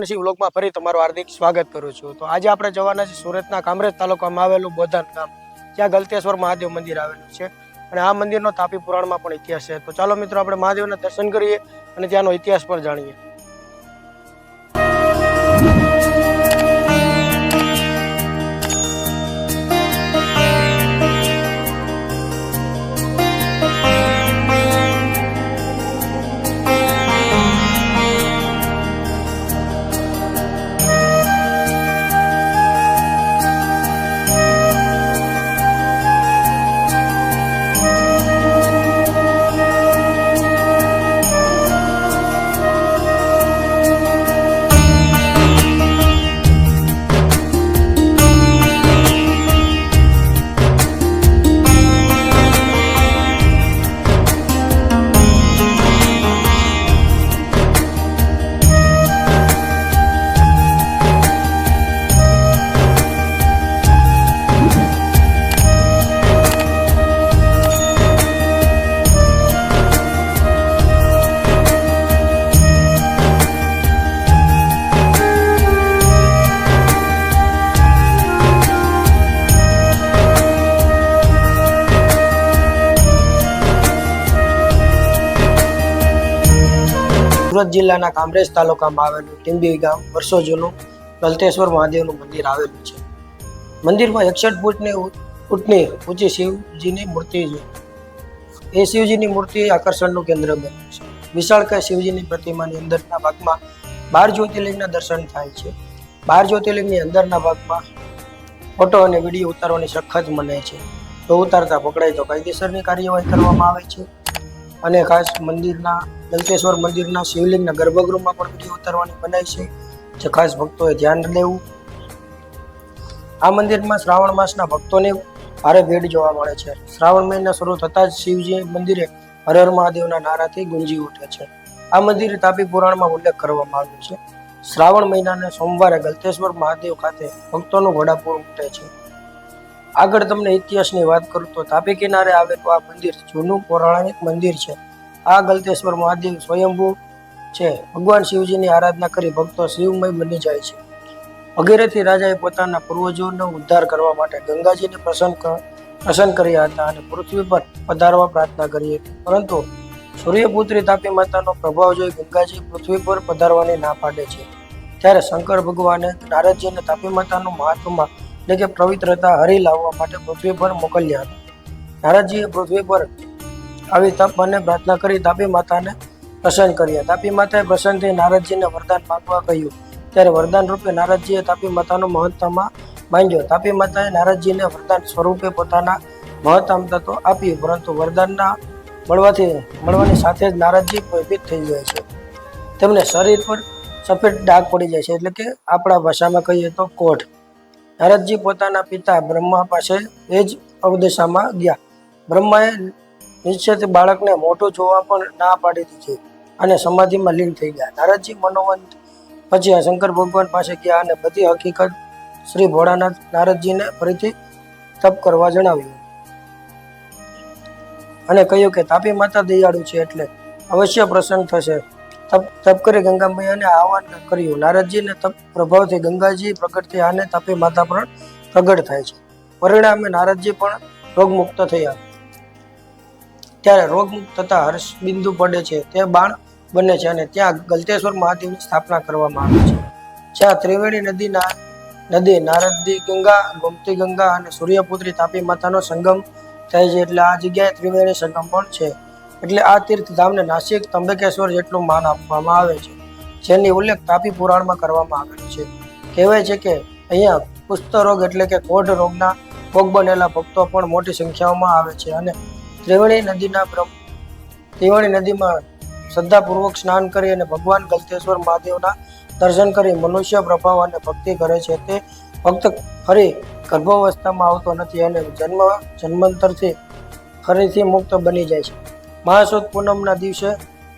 પવનસિંહ વ્લોગમાં ફરી તમારું હાર્દિક સ્વાગત કરું છું। તો આજે આપણે જવાના છે સુરતના કામરેજ તાલુકામાં આવેલું બોધાન ગામ, જ્યાં ગલતેશ્વર મહાદેવ મંદિર આવેલું છે અને આ મંદિરનો તાપી પુરાણમાં પણ ઇતિહાસ છે। તો ચાલો મિત્રો, આપણે મહાદેવના દર્શન કરીએ અને ત્યાંનો ઇતિહાસ પણ જાણીએ। સુરત જિલ્લાના કામરેજ તાલુકામાં આવેલું ટીંબી ગામ વર્ષો જૂનું ગલતેશ્વર મહાદેવનું મંદિર આવેલું છે। મંદિરમાં 61 ફૂટની ઊંચી શિવજીની મૂર્તિ છે। એ શિવજીની મૂર્તિ આકર્ષણનું કેન્દ્ર બન્યું છે। વિશાળકાય શિવજીની પ્રતિમાની અંદરના ભાગમાં 12 જ્યોતિર્લિંગના દર્શન થાય છે। 12 જ્યોતિર્લિંગની અંદરના ભાગમાં ફોટો અને વિડીયો ઉતારવાની સખત મનાય છે। જો ઉતારતા પકડાય તો કાયદેસરની કાર્યવાહી કરવામાં આવે છે। અને ખાસ મંદિરના ગલતેશ્વર મંદિરના શિવલિંગના ગર્ભગૃહમાં પણ વિડીયો ઉતારવાની મનાઈ છે, જે ખાસ ભક્તોએ ધ્યાન દેવું। આ મંદિરમાં શ્રાવણ માસના ભક્તોની ભારે ભીડ જોવા મળે છે। શ્રાવણ મહિના શરૂ થતાં જ શિવજી મંદિરે હર હર મહાદેવના નારાથી ગુંજી ઉઠે છે। આ મંદિરે તાપી પુરાણમાં ઉલ્લેખ કરવામાં આવ્યો છે। શ્રાવણ મહિનાના સોમવારે ગલતેશ્વર મહાદેવ ખાતે ભક્તોનું ઘોડાપૂર ઉમટે છે। આગળ તમને ઇતિહાસની વાત કરું તો તાપી કિનારે આવેલું આ મંદિર જૂનું પૌરાણિક મંદિર છે। આ ગલતેશ્વર મહાદેવ સ્વયંભૂ છે। ભગવાન શિવજીની આરાધના કરી ભક્તો શિવમય બની જાય છે। ભગીરથી રાજાએ પોતાના પૂર્વજોનો ઉદ્ધાર કરવા માટે ગંગાજીને પ્રસન્ન કર્યા હતા અને પૃથ્વી પર પધારવા પ્રાર્થના કરી હતી, પરંતુ સૂર્યપુત્રી તાપી માતાનો પ્રભાવ જોઈ ગંગાજી પૃથ્વી પર પધારવાની ના પાડે છે। ત્યારે શંકર ભગવાને નારદજીને તાપી માતાનું મહાત્મા એટલે કે પવિત્રતા હરી લાવવા માટે પૃથ્વી પર મોકલ્યા હતા। નારદજીએ પૃથ્વી પર આવી તપ અને પ્રાર્થના કરી તાપી માતાને પ્રસન્ન કર્યા। તાપી માતાએ પ્રસન્ન થઈ નારદજીને વરદાન માંગવા કહ્યું, ત્યારે વરદાન રૂપે નારદજીએ તાપી માતાનો મહત્તમા માંગ્યો। તાપી માતાએ નારદજીને વરદાન સ્વરૂપે પોતાના મહત્તમ તત્વ આપ્યું, પરંતુ વરદાનના મળવાની સાથે જ નારદજી ભયભીત થઈ જાય છે। તેમને શરીર પર સફેદ ડાઘ પડી જાય છે, એટલે કે આપણા ભાષામાં કહીએ તો કોઢ। નારદજી પોતાના પિતા બ્રહ્મા પાસે એ જ અવદશામાં ગયા। બ્રહ્માએ નિશ્ચિત બાળકને મોટું જોવા પણ ના પાડી દીધી અને સમાધિમાં લીન થઈ ગયા। નારદજી મનોવંત પછી શંકર ભગવાન પાસે ગયા અને બધી હકીકત શ્રી ભોળાનાથ નારદજીને ફરીથી તપ કરવા જણાવ્યું અને કહ્યું કે તાપી માતા દયાળુ છે, એટલે અવશ્ય પ્રસન્ન થશે। તપ કરી ગંગા મૈયાને આહવાન કર્યું। નારદજીને તપ પ્રભાવથી ગંગાજી પ્રગટ થયા અને તાપી માતા પણ પ્રગટ થાય છે। પરિણામે નારદજી પણ રોગમુક્ત થયા। ત્યારે રોગમુક્ત થતા હર્ષ બિંદુ પડે છે, તે બાણ બને છે અને ત્યાં ગલતેશ્વર મહાદેવની સ્થાપના કરવામાં આવે છે, જ્યાં ત્રિવેણી નદી નારદી ગંગા, ગોમતી ગંગા અને સૂર્યપુત્રી તાપી માતાનો સંગમ થાય છે। એટલે આ જગ્યાએ ત્રિવેણી સંગમ પણ છે। એટલે આ તીર્થધામને નાસિક ત્રંબકેશ્વર જેટલું માન આપવામાં આવે છે, જેની ઉલ્લેખ તાપી પુરાણમાં કરવામાં આવેલો છે। કહેવાય છે કે અહીંયા કુષ્ઠ રોગ એટલે કે કોઢ રોગના ભોગ બનેલા ભક્તો પણ મોટી સંખ્યામાં આવે છે અને ત્રિવેણી નદીમાં શ્રદ્ધાપૂર્વક સ્નાન કરી અને ભગવાન ગલતેશ્વર મહાદેવના દર્શન કરી મનુષ્ય પ્રભાવ અને ભક્તિ કરે છે। તે ભક્ત ફરી ગર્ભાવસ્થામાં આવતો નથી અને જન્માંતરથી ફરીથી મુક્ત બની જાય છે। મહાસુદ પૂનમના દિવસે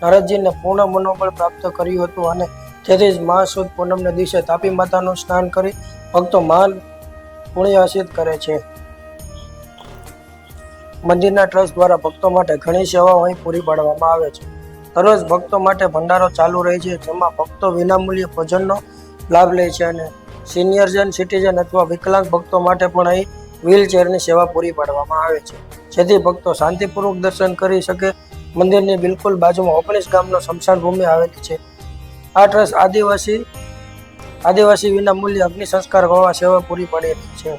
નારદજીને પૂર્ણ મનોબળ પ્રાપ્ત કર્યું હતું અને તેથી જ મહાસુદ પૂનમના દિવસે તાપી માતાનું સ્નાન કરી ભક્તો મહાન પુણ્ય હાસિલ કરે છે। મંદિરના ટ્રસ્ટ દ્વારા ભક્તો માટે ઘણી સેવાઓ અહીં પૂરી પાડવામાં આવે છે। દરરોજ ભક્તો માટે ભંડારો ચાલુ રહે છે, જેમાં ભક્તો વિનામૂલ્યે ભોજનનો લાભ લે છે અને સિનિયર સિટીઝન અથવા વિકલાંગ ભક્તો માટે પણ અહીં વ્હીલચેરની સેવા પૂરી પાડવામાં આવે છે, જેથી ભક્તો શાંતિપૂર્વક દર્શન કરી શકે. મંદિરની બિલકુલ બાજુમાં 19 ગામનો સ્મશાન ભૂમિ આવેલી છે. આ ટ્રસ્ટ આદિવાસી વિનામૂલ્યે અગ્નિ સંસ્કાર કરવા સેવા પૂરી પાડી રહી છે.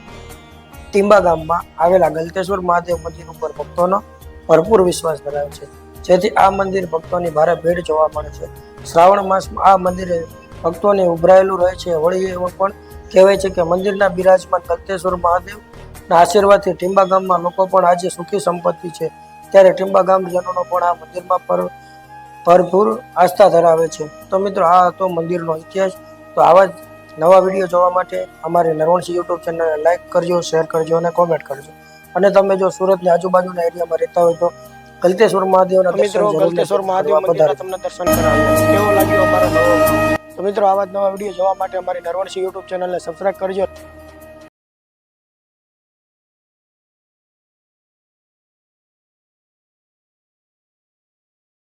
ટીંબા ગામમાં આવેલા ગલતેશ્વર મહાદેવ મંદિર ઉપર ભક્તોનો ભરપૂર વિશ્વાસ ધરાવે છે, જેથી આ મંદિર ભક્તોની ભારે ભીડ જોવા મળે છે. શ્રાવણ માસમાં આ મંદિરે ભક્તોને ઉભરાયેલું રહે છે. વળી એવું પણ કહેવાય છે કે મંદિરના બિરાજમાન ગલતેશ્વર મહાદેવના આશીર્વાદથી ટીંબા ગામમાં લોકો પણ આજે સુખી સંપત્તિ છે. ત્યારે ટીંબા ગામજનોનો પણ આ મંદિરમાં ભરપૂર આસ્થા ધરાવે છે. તો મિત્રો, આ હતો મંદિરનો ઇતિહાસ. તો આવા જ નવા વિડીયો જોવા માટે અમારી નરવણસિંહ યુટ્યુબ ચેનલને લાઇક કરજો, શેર કરજો અને કોમેન્ટ કરજો. અને તમે જો સુરતની આજુબાજુના એરિયામાં રહેતા હોય તો ગલતેશ્વર મહાદેવના ગલતેશ્વર મહાદેવ મંદિરના તમને દર્શન કરાવ્યા. કેવો લાગ્યો અમારો નવો? તો મિત્રો, આવા જ નવા વિડીયો જોવા માટે અમારી નરવણસિંહ યુટ્યુબ ચેનલને સબસ્ક્રાઇબ કરજો.